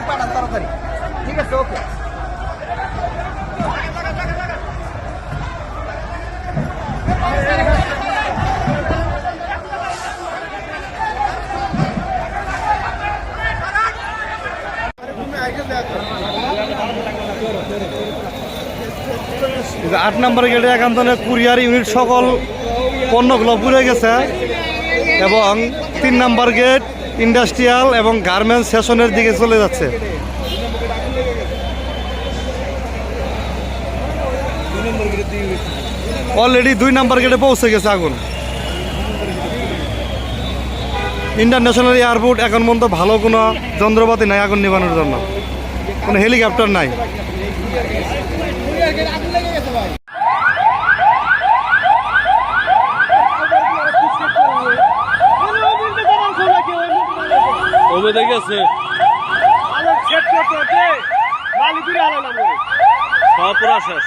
পাঠান তাড়াতাড়ি। ঠিক আছে, ওকে। আট নম্বর গেটে একান্তনে কুরিয়ার ইউনিট সকল পণ্যগুলো পুড়ে গেছে এবং 3 নম্বর গেট ইন্ডাস্ট্রিয়াল এবং গার্মেন্টস সেশনের দিকে চলে যাচ্ছে। অলরেডি 2 নম্বর গেটে পৌঁছে গেছে আগুন। ইন্টারন্যাশনাল এয়ারপোর্ট এখন পর্যন্ত ভালো কোনো যন্ত্রপাতি নাই আগুন নিবানোর জন্য, কোনো হেলিকপ্টার নাই। সব পুরা শেষ।